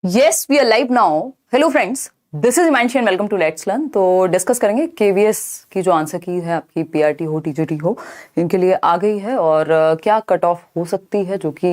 Yes, we are live now. Hello friends, this is Himanshi and welcome to Let's Learn. तो discuss करेंगे KVS की जो answer की है आपकी पीआरटी हो टीजीटी हो इनके लिए आ गई है और क्या कट ऑफ हो सकती है जो कि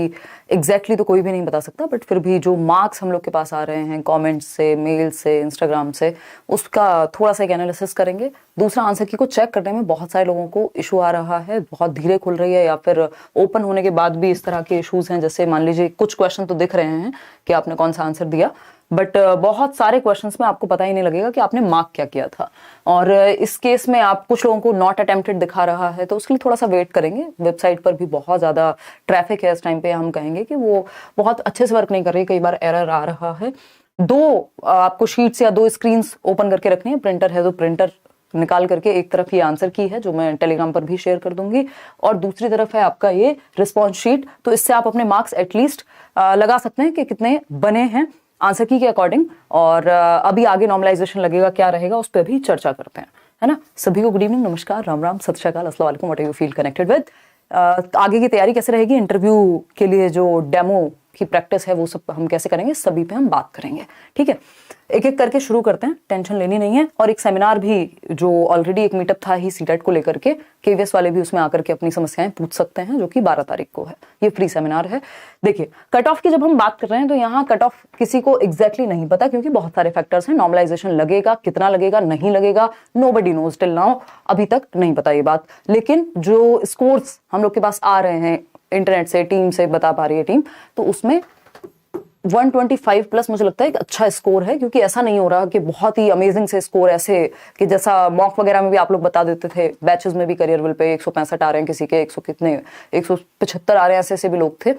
एग्जैक्टली तो कोई भी नहीं बता सकता, बट फिर भी जो मार्क्स हम लोग के पास आ रहे हैं कमेंट्स से, मेल से, इंस्टाग्राम से, उसका थोड़ा सा एक एनालिसिस करेंगे। दूसरा, आंसर की को चेक करने में बहुत सारे लोगों को इशू आ रहा है, बहुत धीरे खुल रही है या फिर ओपन होने के बाद भी इस तरह के इश्यूज हैं। जैसे मान लीजिए कुछ क्वेश्चन तो दिख रहे हैं कि आपने कौन सा आंसर दिया, बट बहुत सारे क्वेश्चंस में आपको पता ही नहीं लगेगा कि आपने मार्क क्या किया था। और इस केस में आप कुछ लोगों को नॉट अटेम्प्टेड दिखा रहा है, तो उसके लिए थोड़ा सा वेट करेंगे। वेबसाइट पर भी बहुत ज़्यादा ट्रैफिक है इस टाइम पे, हम कहेंगे कि वो बहुत अच्छे से वर्क नहीं कर रही, कई बार एरर आ रहा है। आपको शीट्स या दो स्क्रीन्स ओपन करके रखनी है। प्रिंटर है तो प्रिंटर निकाल करके एक तरफ ये आंसर की है जो मैं टेलीग्राम पर भी शेयर कर दूंगी, और दूसरी तरफ है आपका ये रिस्पॉन्स शीट। तो इससे आप अपने मार्क्स एटलीस्ट लगा सकते हैं कि कितने बने हैं आंसर की के अकॉर्डिंग। और अभी आगे नॉर्मलाइजेशन लगेगा, क्या रहेगा उस पर भी चर्चा करते हैं, है ना। सभी को गुड इवनिंग, नमस्कार, राम राम, सत श्री अकाल, अस्सलाम वालेकुम, what you feel connected with. आगे की तैयारी कैसे रहेगी, इंटरव्यू के लिए जो डेमो की प्रैक्टिस है वो सब हम कैसे करेंगे, सभी पे हम बात करेंगे। ठीक है, एक एक करके शुरू करते हैं, टेंशन लेनी नहीं है। और एक सेमिनार भी जो ऑलरेडी एक मीटअप था ही सीटेट को लेकर के, केवीएस वाले भी उसमें आकर के अपनी समस्याएं पूछ सकते हैं, जो कि 12 तारीख को है। ये फ्री सेमिनार है। देखिए, कट ऑफ की जब हम बात कर रहे हैं तो यहाँ कट ऑफ किसी को एग्जैक्टली नहीं पता, क्योंकि बहुत सारे फैक्टर्स हैं। नॉर्मलाइजेशन लगेगा, कितना लगेगा, नहीं लगेगा, नोबडी नोज टिल नाउ, अभी तक नहीं पता ये बात। लेकिन जो स्कोर्स हम लोग के पास आ रहे हैं इंटरनेट से, टीम से बता पा रही है टीम, तो उसमें 125 प्लस मुझे लगता है एक अच्छा स्कोर है। क्योंकि ऐसा नहीं हो रहा कि बहुत ही अमेजिंग से स्कोर ऐसे कि जैसा मॉक वगैरह में भी आप लोग बता देते थे, बैचेस में भी करियर विल पे 165 आ रहे हैं, किसी के 100 कितने 175 आ रहे हैं, ऐसे ऐसे भी लोग थे।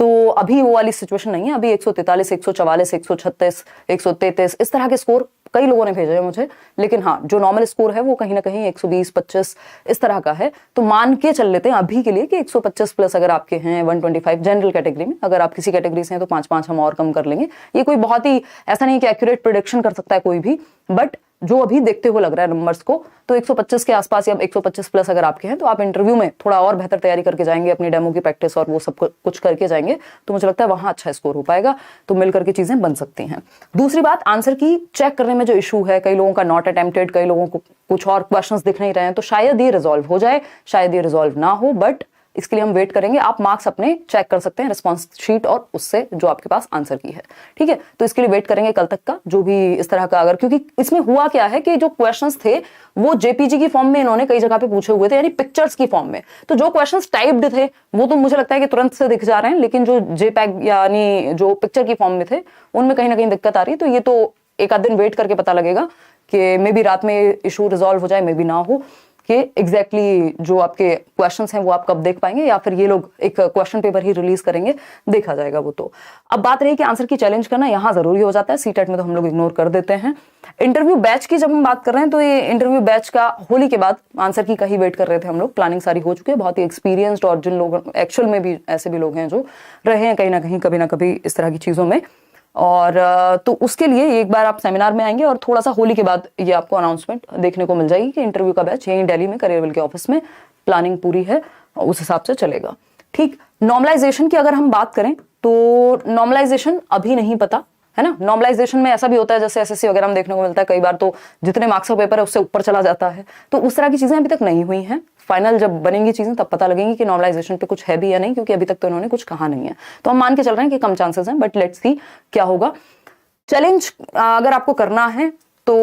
तो अभी वो वाली सिचुएशन नहीं है। अभी 143, 144, 136, 133 इस तरह के स्कोर कई लोगों ने भेजे हैं मुझे। लेकिन हाँ, जो नॉर्मल स्कोर है वो कहीं ना कहीं 120, 25 इस तरह का है। तो मान के चल लेते हैं अभी के लिए कि 125 प्लस अगर आपके हैं, 125 जनरल कैटेगरी में। अगर आप किसी कैटेगरी से हैं तो 5-5 हम और कम कर लेंगे। ये कोई बहुत ही ऐसा नहीं कि एक्यूरेट प्रेडिक्शन कर सकता है कोई भी, बट जो अभी देखते हुए लग रहा है नंबर्स को, तो 125 के आसपास या 125 प्लस अगर आपके हैं तो आप इंटरव्यू में थोड़ा और बेहतर तैयारी करके जाएंगे, अपनी डेमो की प्रैक्टिस और वो सब कुछ करके जाएंगे, तो मुझे लगता है वहां अच्छा स्कोर हो पाएगा। तो मिल करके चीजें बन सकती हैं। दूसरी बात, आंसर की चेक करने में जो इशू है, कई लोगों का नॉट अटेम्प्टेड, कई लोगों को कुछ और क्वेश्चंस दिख नहीं रहे हैं, तो शायद ये रिजॉल्व हो जाए, शायद ये रिजॉल्व ना हो, बट इसके लिए हम वेट करेंगे। आप मार्क्स अपने चेक कर सकते हैं रिस्पॉन्स शीट और उससे जो आपके पास आंसर की है। ठीक है, तो इसके लिए वेट करेंगे कल तक का, जो भी इस तरह का। अगर क्योंकि इसमें हुआ क्या है कि जो क्वेश्चंस थे वो जेपीजी की फॉर्म में इन्होंने कई जगह पे पूछे हुए थे, यानी पिक्चर्स की फॉर्म में। तो जो क्वेश्चंस टाइप्ड थे वो तो मुझे लगता है कि तुरंत से दिख जा रहे हैं, लेकिन जो जेपैग यानी जो पिक्चर की फॉर्म में थे उनमें कहीं ना कहीं दिक्कत आ रही है। तो ये तो एक आध दिन वेट करके पता लगेगा कि मे बी रात में इशू रिजॉल्व हो जाए, मे बी ना हो, कि एग्जैक्टली जो आपके क्वेश्चंस हैं वो आप कब देख पाएंगे, या फिर ये लोग एक क्वेश्चन पेपर ही रिलीज करेंगे, देखा जाएगा वो तो। अब बात रही कि आंसर की चैलेंज करना यहाँ जरूरी हो जाता है, सीटेट में तो हम लोग इग्नोर कर देते हैं। इंटरव्यू बैच की जब हम बात कर रहे हैं तो ये इंटरव्यू बैच का होली के बाद आंसर की कहीं वेट कर रहे थे हम लोग, प्लानिंग सारी हो चुकी है, बहुत ही एक्सपीरियंस्ड, और जिन लोग एक्चुअल में भी ऐसे भी लोग हैं जो रहे हैं कहीं ना कहीं कभी ना कभी इस तरह की चीजों में। और तो उसके लिए एक बार आप सेमिनार में आएंगे और थोड़ा सा होली के बाद ये आपको अनाउंसमेंट देखने को मिल जाएगी कि इंटरव्यू का बैच यहीं दिल्ली में करियरविल के ऑफिस में, प्लानिंग पूरी है, उस हिसाब से चलेगा। ठीक, नॉर्मलाइजेशन की अगर हम बात करें तो नॉर्मलाइजेशन अभी नहीं पता, है ना। नॉर्मलाइजेशन में ऐसा भी होता है जैसे एसएससी वगैरह में देखने को मिलता है कई बार, तो जितने मार्क्स का पेपर है उससे ऊपर चला जाता है। तो उस तरह की चीजें अभी तक नहीं हुई हैं। फाइनल जब बनेंगी चीजें तब पता लगेंगी कि नॉर्मलाइजेशन पे कुछ है भी या नहीं, क्योंकि अभी तक तो इन्होंने कुछ कहा नहीं है। तो हम मान के चल रहे हैं कि कम चांसेस हैं, बट लेट्स सी क्या होगा। चैलेंज अगर आपको करना है तो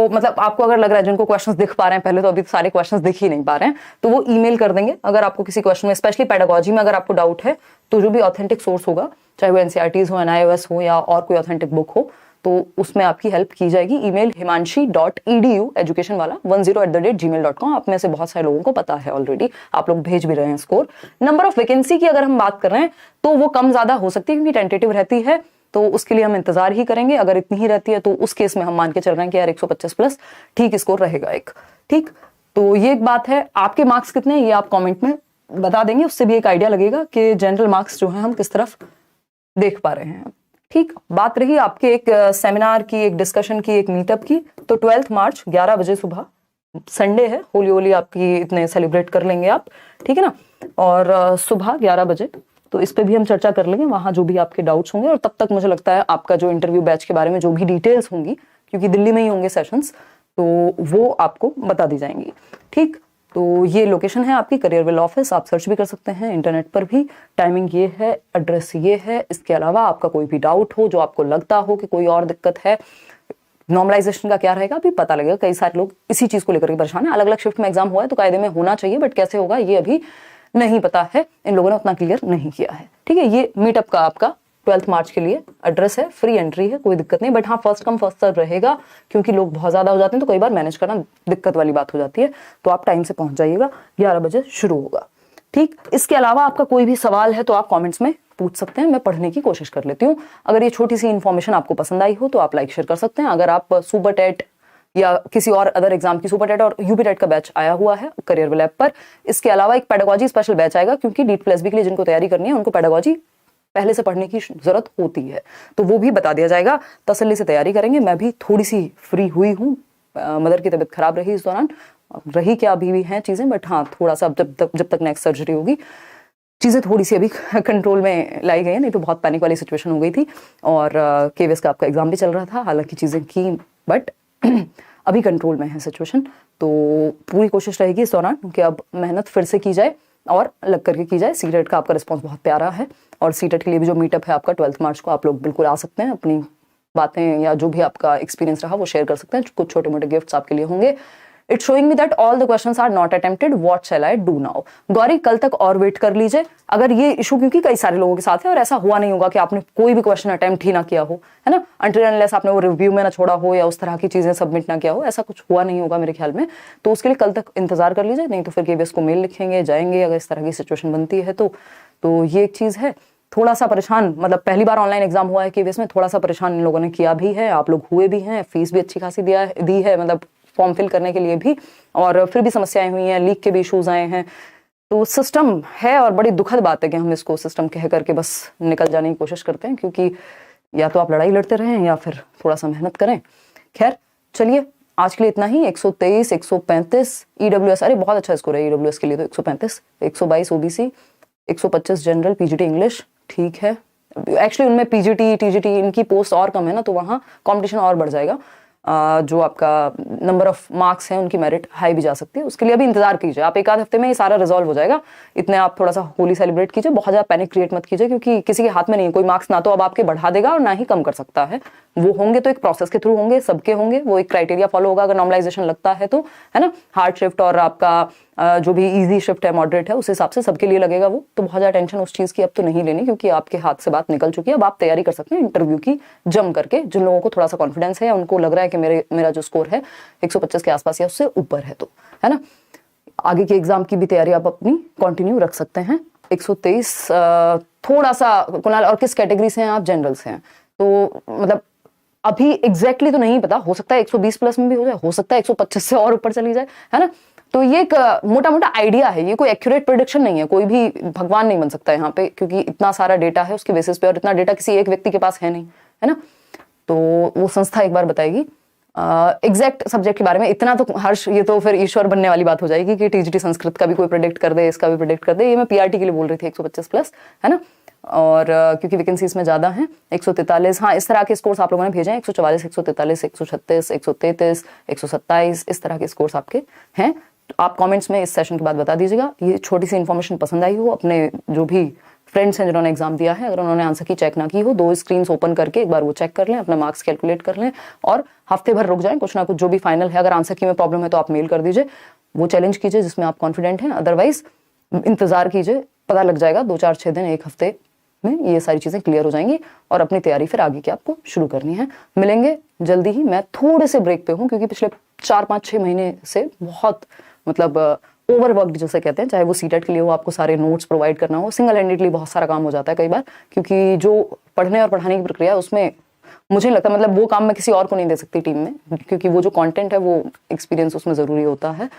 मतलब आपको अगर लग रहा है जिनको क्वेश्चंस दिख पा रहे हैं, पहले तो अभी तो सारे क्वेश्चंस दिख ही नहीं पा रहे हैं, तो वो ईमेल कर देंगे। अगर आपको किसी क्वेश्चन में, स्पेशली पेडागोजी में अगर आपको डाउट है, तो जो भी ऑथेंटिक सोर्स होगा, चाहे वो एनसीईआरटीज हो, एनआईओएस हो या और कोई ऑथेंटिक बुक हो, तो उसमें आपकी हेल्प की जाएगी। ईमेल himanshi.edu एजुकेशन वाला 10@gmail.com। आप में से बहुत सारे लोगों को पता है ऑलरेडी, आप लोग भेज भी रहे हैं स्कोर। नंबर ऑफ वैकेंसी की अगर हम बात कर रहे हैं तो वो कम ज्यादा हो सकती है, क्योंकि टेंटेटिव रहती है, तो उसके लिए हम इंतजार ही करेंगे। अगर इतनी ही रहती है तो उस केस में हम मान के चल रहे हैं कि यार 125 प्लस ठीक स्कोर रहेगा एक। ठीक, तो ये एक बात है। आपके मार्क्स कितने ये आप कमेंट में बता देंगे, उससे भी एक आइडिया लगेगा कि जनरल मार्क्स जो है हम किस तरफ देख पा रहे हैं। ठीक, बात रही आपके एक सेमिनार की, एक डिस्कशन की, एक मीटअप की, तो 12 मार्च 11 बजे सुबह, संडे है, होली होली आपकी इतने सेलिब्रेट कर लेंगे आप, ठीक है ना। और सुबह 11 बजे तो इस पे भी हम चर्चा कर लेंगे, वहाँ जो भी आपके डाउट्स होंगे। और तब तक मुझे लगता है आपका जो इंटरव्यू बैच के बारे में जो भी डिटेल्स होंगी, क्योंकि दिल्ली में ही होंगे सेशंस, तो वो आपको बता दी जाएंगी। ठीक, तो ये लोकेशन है आपकी करियर ऑफिस, आप सर्च भी कर सकते हैं इंटरनेट पर भी। टाइमिंग ये है, एड्रेस ये है। इसके अलावा आपका कोई भी डाउट हो, जो आपको लगता हो कि कोई और दिक्कत है, नॉर्मलाइजेशन का क्या रहेगा अभी पता लगेगा। कई सारे लोग इसी चीज को लेकर के परेशान है। अलग अलग शिफ्ट में एग्जाम हुआ है तो कायदे में होना चाहिए, बट कैसे होगा ये अभी नहीं पता है, इन लोगों ने उतना क्लियर नहीं किया है। ठीक है, ये मीटअप का आपका 12 मार्च के लिए एड्रेस है, फ्री एंट्री है, कोई दिक्कत नहीं। बट हाँ, फर्स्ट कम फर्स्ट सर्व रहेगा, क्योंकि लोग बहुत ज्यादा हो जाते हैं तो कई बार मैनेज करना दिक्कत वाली बात हो जाती है। तो आप टाइम से पहुंच जाइएगा, 11 बजे शुरू होगा। ठीक, इसके अलावा आपका कोई भी सवाल है तो आप कमेंट्स में पूछ सकते हैं, मैं पढ़ने की कोशिश कर लेती हूँ। अगर ये छोटी सी इन्फॉर्मेशन आपको पसंद आई हो तो आप लाइक शेयर कर सकते हैं। अगर आप सुपर टेट या किसी और अदर एग्जाम की, सुपर टेट और यूपी टेट का बैच आया हुआ है करियर लैब पर, इसके अलावा एक पेडागोजी स्पेशल बैच आएगा, क्योंकि नीट प्लस बी के लिए जिनको तैयारी करनी है उनको पेडागोजी पहले से पढ़ने की जरूरत होती है, तो वो भी बता दिया जाएगा। तसल्ली से तैयारी करेंगे। मैं भी थोड़ी सी फ्री हुई हूँ, मदर की तबीयत खराब रही इस दौरान, रही क्या अभी भी हैं चीजें, बट हाँ थोड़ा सा जब तक नेक्स्ट सर्जरी होगी चीजें थोड़ी सी अभी कंट्रोल में लाई गई है, नहीं तो बहुत पैनिक वाली सिचुएशन हो गई थी। और केवीएस का आपका एग्जाम भी चल रहा था, हालांकि चीजें की, बट अभी कंट्रोल में है सिचुएशन। तो पूरी कोशिश रहेगी इस दौरान कि अब मेहनत फिर से की जाए और लग करके की जाए। सीटेट का आपका रिस्पांस बहुत प्यारा है, और सीटेट के लिए भी जो मीटअप है आपका 12 मार्च को, आप लोग बिल्कुल आ सकते हैं। अपनी बातें या जो भी आपका एक्सपीरियंस रहा वो शेयर कर सकते हैं। कुछ छोटे मोटे गिफ्ट्स आपके लिए होंगे। It's showing me that all the questions are not attempted, what shall I do now. Gauri कल तक और वेट कर लीजिए। अगर ये इशू, क्योंकि कई सारे लोगों के साथ है और ऐसा हुआ नहीं होगा कि आपने कोई भी क्वेश्चन अटेम्प्ट ही ना किया हो, है ना, अनटिल अनलेस आपने वो रिव्यू में ना छोड़ा हो या उस तरह की चीजें सबमिट ना किया हो, ऐसा कुछ हुआ नहीं होगा मेरे ख्याल में। तो उसके लिए कल तक इंतजार कर लीजिए, नहीं तो फिर केवीएस को मेल लिखेंगे, जाएंगे अगर इस तरह की सिचुएशन बनती है तो ये एक चीज है। थोड़ा सा परेशान, मतलब पहली बार ऑनलाइन एग्जाम हुआ है केवीएस में, थोड़ा सा परेशान इन लोगों ने किया भी है, आप लोग हुए भी हैं, फीस भी अच्छी खासी दी है, मतलब फॉर्म फिल करने के लिए भी, और फिर भी समस्याएं हुई हैं, लीक के भी इश्यूज आए हैं। तो सिस्टम है, और बड़ी दुखद बात है कि हम इसको सिस्टम कह करके बस निकल जाने की कोशिश करते हैं, क्योंकि या तो आप लड़ाई लड़ते रहें या फिर थोड़ा सा मेहनत करें। खैर चलिए, आज के लिए इतना ही। 123, 135 ईडब्ल्यूएस, अरे बहुत अच्छा स्कोर है ईडब्ल्यूएस के लिए तो 135, 122 ओबीसी, 125 जनरल, पीजीटी इंग्लिश, ठीक है। एक्चुअली उनमें पीजीटी टीजीटी इनकी पोस्ट और कम है ना, तो वहाँ कॉम्पिटिशन और बढ़ जाएगा। जो आपका नंबर ऑफ मार्क्स हैं उनकी मेरिट हाई भी जा सकती है। उसके लिए अभी इंतजार कीजिए, आप एक आध हफ्ते में ये सारा रिजॉल्व हो जाएगा। इतने आप थोड़ा सा होली सेलिब्रेट कीजिए, बहुत ज़्यादा पैनिक क्रिएट मत कीजिए, क्योंकि किसी के हाथ में नहीं है। कोई मार्क्स ना तो अब आपके बढ़ा देगा और ना ही कम कर सकता है। वो होंगे तो एक प्रोसेस के थ्रू होंगे, सबके होंगे, वो एक क्राइटेरिया फॉलो होगा अगर नॉर्मलाइजेशन लगता है तो, है ना। हार्ड शिफ्ट और आपका जो भी इजी शिफ्ट है, मॉडरेट है, उस हिसाब से सबके लिए लगेगा वो। तो बहुत ज़्यादा टेंशन उस चीज़ की अब तो नहीं लेनी, क्योंकि आपके हाथ से बात निकल चुकी है। अब आप तैयारी कर सकते हैं इंटरव्यू की जम करके। जिन लोगों को थोड़ा सा कॉन्फिडेंस है या उनको लग रहा है कि मेरा जो स्कोर है 125 के आसपास या उससे ऊपर है, तो है ना, आगे के एग्जाम की भी तैयारी आप अपनी कंटिन्यू रख सकते हैं। 123 थोड़ा सा कुणाल, और किस कैटेगरी से हैं आप? जनरल से हैं, तो मतलब अभी एग्जैक्टली तो नहीं पता, हो सकता है 120 प्लस में भी हो जाए, हो सकता है 125 से और ऊपर चली जाए, है ना। तो ये एक मोटा मोटा आइडिया है, ये कोई एक्यूरेट प्रेडिक्शन नहीं है। कोई भी भगवान नहीं बन सकता यहाँ पे, क्योंकि इतना सारा डेटा है उसके बेसिस पे, और इतना डेटा किसी एक व्यक्ति के पास है नहीं, है ना। तो वो संस्था एक बार बताएगी एग्जैक्ट सब्जेक्ट के बारे में। इतना तो हर्ष, ये तो फिर ईश्वर बनने वाली बात हो जाएगी कि टीजीटी संस्कृत का भी कोई प्रेडिक्ट कर दे, इसका भी प्रेडिक्ट कर दे। ये मैं पीआरटी के लिए बोल रही थी 125 प्लस, है ना। और क्योंकि वैकेंसी इसमें ज्यादा है। 143, हाँ इस तरह के स्कोर्स आप लोगों ने भेजे हैं, 144, 143, 136, 133, 127, इस तरह के स्कोर्स आपके हैं। आप कमेंट्स में इस सेशन के बाद बता दीजिएगा। ये छोटी सी इन्फॉर्मेशन पसंद आई हो, अपने जो भी फ्रेंड्स हैं जिन्होंने एग्जाम दिया है, अगर उन्होंने आंसर की चेक ना की हो, 2 स्क्रीन्स ओपन करके एक बार वो चेक कर लें, अपना मार्क्स कैलकुलेट कर लें, और हफ्ते भर रुक जाएं, कुछ ना कुछ जो भी फाइनल है। अगर आंसर की में प्रॉब्लम है तो आप मेल कर दीजिए, वो चैलेंज कीजिए जिसमें आप कॉन्फिडेंट हैं। अदरवाइज इंतजार कीजिए, पता लग जाएगा 2, 4, 6 दिन, एक हफ्ते में ये सारी चीजें क्लियर हो जाएंगी, और अपनी तैयारी फिर आगे की आपको शुरू करनी है। मिलेंगे जल्दी ही। मैं थोड़े से ब्रेक पे हूँ, क्योंकि पिछले 4, 5, 6 महीने से बहुत मतलब ओवरवर्कड जिसे कहते हैं, चाहे वो सीटेट के लिए हो, आपको सारे नोट्स प्रोवाइड करना हो, सिंगल हैंडेडली बहुत सारा काम हो जाता है कई बार, क्योंकि जो पढ़ने और पढ़ाने की प्रक्रिया है उसमें मुझे नहीं लगता, मतलब वो काम मैं किसी और को नहीं दे सकती टीम में, क्योंकि वो जो कंटेंट है वो एक्सपीरियंस उसमें जरूरी होता है।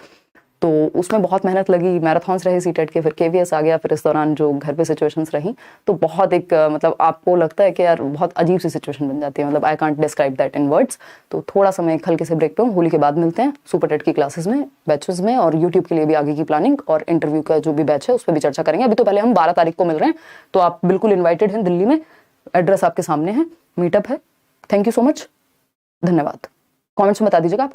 तो उसमें बहुत मेहनत लगी, मैराथन्स रहे सीटेट के, फिर केवीएस आ गया, फिर इस दौरान जो घर पे सिचुएशंस रही, तो बहुत एक मतलब आपको लगता है कि यार बहुत अजीब सी सिचुएशन बन जाती है, मतलब I can't describe that in words. तो थोड़ा सा मैं हल्के से ब्रेक पे हूँ, होली के बाद मिलते हैं सुपर टेट की क्लासेस में, बैचेस में, और यूट्यूब के लिए भी आगे की प्लानिंग और इंटरव्यू का जो भी बैच है उस पर भी चर्चा करेंगे। अभी तो पहले हम 12 तारीख को मिल रहे हैं, तो आप बिल्कुल इन्वाइटेड हैं दिल्ली में, एड्रेस आपके सामने है, मीटअप है। थैंक यू सो मच, धन्यवाद। कमेंट्स में बता दीजिएगा आपका